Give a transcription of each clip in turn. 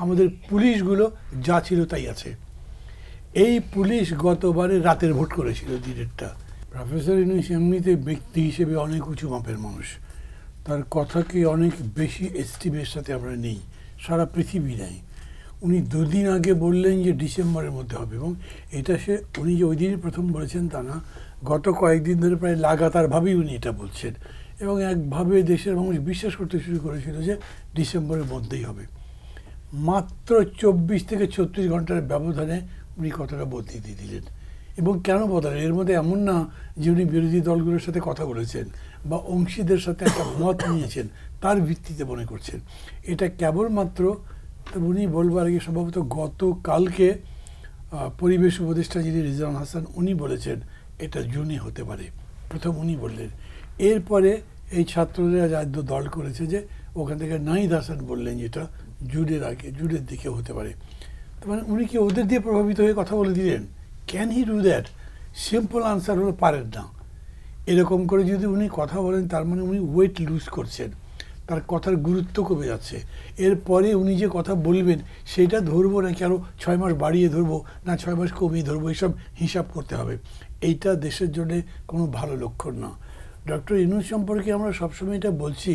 আমাদের পুলিশগুলো যা ছিল তাই আছে। এই পুলিশ গতবারে রাতের ভোট করেছিল দিনেরটা। প্রফেসর ইউনূস এমনিতে ব্যক্তি হিসেবে অনেক উঁচু মাপের মানুষ, তার কথাকে অনেক বেশি এস্টিমের সাথে আমরা নেই, সারা পৃথিবী নেই। উনি দুদিন আগে বললেন যে ডিসেম্বরের মধ্যে হবে, এবং এটা উনি যে ওই দিনই প্রথম বলেছেন তা না, গত কয়েকদিন ধরে প্রায় লাগাতারভাবেই উনি এটা বলছেন, এবং একভাবে দেশের মানুষ বিশ্বাস করতে শুরু করেছিল যে ডিসেম্বরের মধ্যেই হবে। মাত্র 24 থেকে 36 ঘন্টার ব্যবধানে উনি কথাটা বদলে দিয়ে দিলেন। এবং কেন বদলেন? এর মধ্যে এমন না যে উনি বিরোধী দলগুলোর সাথে কথা বলেছেন বা অংশীদের সাথে একটা মত নিয়েছেন তার ভিত্তিতে মনে করছেন। এটা কেবলমাত্র উনি বলবার আগে সম্ভবত গতকালকে পরিবেশ উপদেষ্টা যিনি রিজওয়ান হাসান উনি বলেছেন এটা জুনে হতে পারে, প্রথম উনি বললেন। এরপরে এই ছাত্ররা রাজ্য দল করেছে যে ওখান থেকে নাহিদ হাসান বললেন যেটা জুনের আগে, জুনের দিকে হতে পারে। তার মানে উনি কি ওদের দিয়ে প্রভাবিত হয়ে কথা বলে দিলেন? Can he do that? Simple answer হলো পারেন না। এরকম করে যদি উনি কথা বলেন তার মানে উনি ওয়েট লুজ করছেন, তার কথার গুরুত্ব কমে যাচ্ছে। এরপরে উনি যে কথা বলবেন সেটা ধরবো নাকি আরও 6 মাস বাড়িয়ে ধরবো না 6 মাস কমিয়ে ধরবো, এসব হিসাব করতে হবে। এইটা দেশের জন্য কোনো ভালো লক্ষণ না। ডক্টর ইউনূস সম্পর্কে আমরা সবসময় এটা বলছি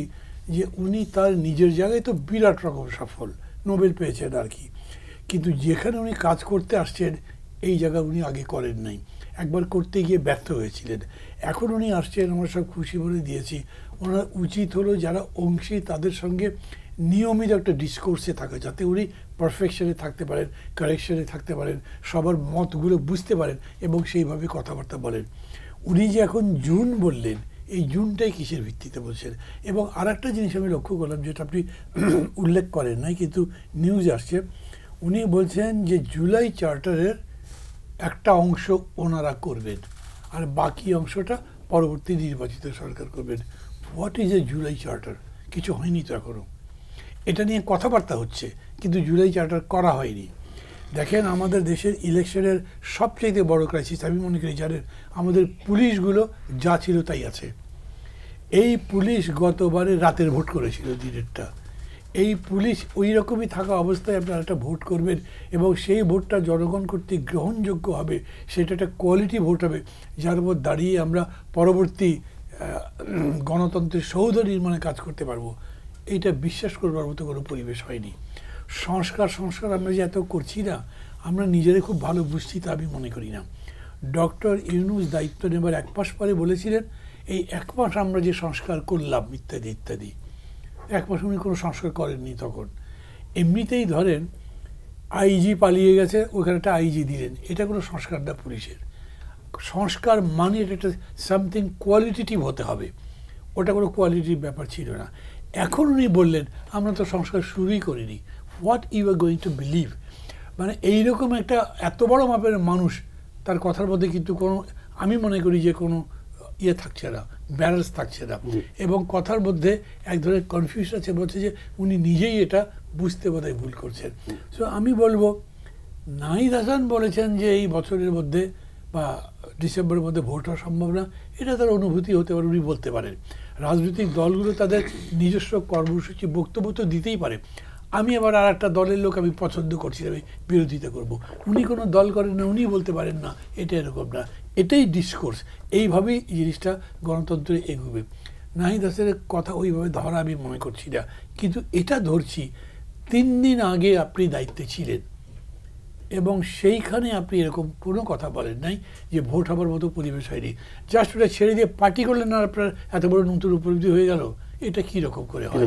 যে উনি তার নিজের জায়গায় তো বিরাট রকম সফল, নোবেল পেয়েছেন আর কি, কিন্তু যেখানে উনি কাজ করতে আসছেন এই জায়গা উনি আগে করেন নাই, একবার করতে গিয়ে ব্যর্থ হয়েছিলেন। এখন উনি আসছেন, আমরা সব খুশি বলে দিয়েছি। ওনার উচিত হলো যারা অংশী তাদের সঙ্গে নিয়মিত একটা ডিসকোর্সে থাকা, যাতে উনি পারফেকশনে থাকতে পারেন, কারেকশনে থাকতে পারেন, সবার মতগুলো বুঝতে পারেন এবং সেইভাবে কথাবার্তা বলেন। উনি যে এখন জুন বললেন, এই জুনটাই কিসের ভিত্তিতে বলছেন? এবং আর একটা জিনিস আমি লক্ষ্য করলাম যেটা আপনি উল্লেখ করেন নাই কিন্তু নিউজ আসছে, উনি বলছেন যে জুলাই চার্টারের একটা অংশ ওনারা করবেন আর বাকি অংশটা পরবর্তী নির্বাচিত সরকার করবেন। What is a July charter? কিছু হয়নি তো এখনও। এটা নিয়ে কথাবার্তা হচ্ছে কিন্তু জুলাই চার্টার করা হয়নি। দেখেন, আমাদের দেশের ইলেকশনের সবচেয়ে বড় ক্রাইসিস আমি মনে করি জানেন, আমাদের পুলিশগুলো যা ছিল তাই আছে। এই পুলিশ গতবারে রাতের ভোট করেছিল দিনেরটা। এই পুলিশ ওই রকমই থাকা অবস্থায় আপনারা একটা ভোট করবেন এবং সেই ভোটটা জনগণ কর্তৃক গ্রহণযোগ্য হবে, সেটা একটা কোয়ালিটি ভোট হবে যার উপর দাঁড়িয়ে আমরা পরবর্তী গণতন্ত্রের সৌধ নির্মাণে কাজ করতে পারবো। এইটা বিশ্বাস করবার মতো কোনো পরিবেশ হয়নি। সংস্কার আমরা যে এত করছি না, আমরা নিজেরা খুব ভালো বুঝছি তা আমি মনে করি না। ডক্টর ইউনূস দায়িত্ব নেবার 1 মাস পরে বলেছিলেন এই 1 মাস আমরা যে সংস্কার করলাম ইত্যাদি ইত্যাদি। 1 মাস উনি কোনো সংস্কার করেননি তখন। এমনিতেই ধরেন আইজি পালিয়ে গেছে, ওখানে একটা আইজি দিলেন, এটা কোনো সংস্কার না পুলিশের। সংস্কার মানে এটা একটা সামথিং কোয়ালিটেটিভ হতে হবে, ওটা কোনো কোয়ালিটির ব্যাপার ছিল না। এখন উনি বললেন আমরা তো সংস্কার শুরুই করিনি। What you are going to believe? মানে এইরকম একটা এত বড় মাপের মানুষ, তার কথার মধ্যে কিন্তু কোনো, আমি মনে করি যে কোনো ইয়ে থাকছে না, ব্যালেন্স থাকছে না, এবং কথার মধ্যে এক ধরনের কনফিউশন আছে, বলছে যে উনি নিজেই এটা বুঝতে বোধহয় ভুল করছেন। সো আমি বলবো নাহিদ হাসান বলেছেন যে এই বছরের মধ্যে বা ডিসেম্বরের মধ্যে ভোট হওয়া সম্ভব না, এটা তার অনুভূতি হতে পারে, উনি বলতে পারেন। রাজনৈতিক দলগুলো তাদের নিজস্ব কর্মসূচি বক্তব্য তো দিতেই পারে। আমি আবার আর একটা দলের লোক আমি পছন্দ করছি, আমি বিরোধিতা করব, উনি কোনো দল করেন না, উনি বলতে পারেন না, এটা এরকম না, এটাই ডিসকোর্স। এইভাবেই জিনিসটা গণতন্ত্রে এগোবে। নাহিদ হাসানের কথা ওইভাবে ধরা আমি মনে করছি না, কিন্তু এটা ধরছি 3 দিন আগে আপনি দায়িত্বে ছিলেন এবং সেইখানে আপনি এরকম কোনো কথা বলেন নাই যে ভোট হবার মতো পরিবেশ হয়নি। জাস্ট ওটা ছেড়ে দিয়ে পার্টি করলেন না, আপনার এত বড় নতুন উপলব্ধি হয়ে গেল, এটা কীরকম করে হয়?